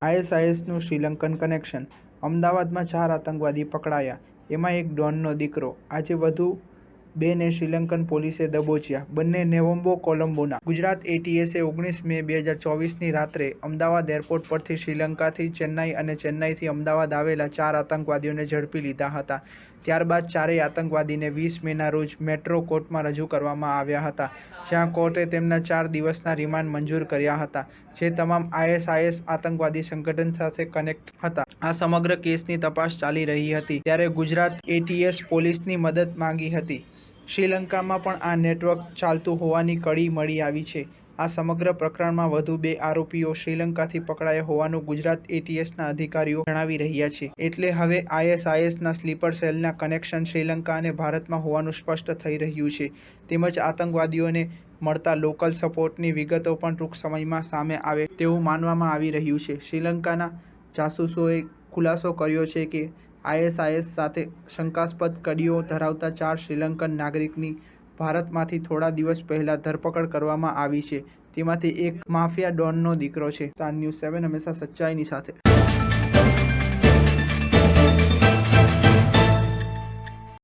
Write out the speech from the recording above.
આઈએસઆઈએસનું Sri Lankan connection. અમદાવાદમાં 4 આતંકવાદી પકડાયા, એમાં એક ડોનનો દીકરો. આજે વધુ 2ને શ્રીલંકન પોલીસે દબોચ્યા, બંને નેવમ્બો કોલંબોના. ગુજરાત એટીએસે 19 મે 2024ની રાત્રે અમદાવાદ એરપોર્ટ પરથી શ્રીલંકાથી ચેન્નાઈ અને ચેન્નાઈથી અમદાવાદ આવેલા 4 આતંકવાદીઓને ઝડપી લીધા હતા. ત્યારબાદ ચારેય આતંકવાદીને 20 મેના રોજ મેટ્રો કોર્ટમાં રજૂ કરવામાં આવ્યા હતા, જ્યાં કોર્ટે તેમના 4 દિવસના રિમાન્ડ મંજૂર કર્યા હતા, જે તમામ આઈએસઆઈએસ આતંકવાદી સંગઠન સાથે કનેક્ટ હતા. આ સમગ્ર કેસની તપાસ ચાલી રહી હતી ત્યારે ગુજરાત એટીએસ પોલીસની મદદ માંગી હતી. શ્રીલંકામાં પણ આ નેટવર્ક ચાલતું હોવાની કડી મળી આવી છે. આ સમગ્ર પ્રકરણમાં વધુ 2 આરોપીઓ શ્રીલંકાથી પકડાયા હોવાનું ગુજરાત એટીએસના અધિકારીઓ જણાવી રહ્યા છે. એટલે હવે આઈએસઆઈએસના સ્લીપર સેલના કનેક્શન શ્રીલંકા અને ભારતમાં હોવાનું સ્પષ્ટ થઈ રહ્યું છે. તેમજ આતંકવાદીઓને મળતા લોકલ સપોર્ટની વિગતો પણ ટૂંક સમયમાં સામે આવે તેવું માનવામાં આવી રહ્યું છે. શ્રીલંકાના જાસૂસોએ ખુલાસો કર્યો છે કે આઈએસઆઈએસ સાથે શંકાસ્પદ કડીઓ ધરાવતા 4 શ્રીલંકન નાગરિકની ભારતમાંથી થોડા દિવસ પહેલા ધરપકડ કરવામાં આવી છે. તેમાંથી એક માફિયા ડોનનો દીકરો છે. સ્ટાર ન્યૂઝ 7 હંમેશા સચ્ચાઈની સાથે.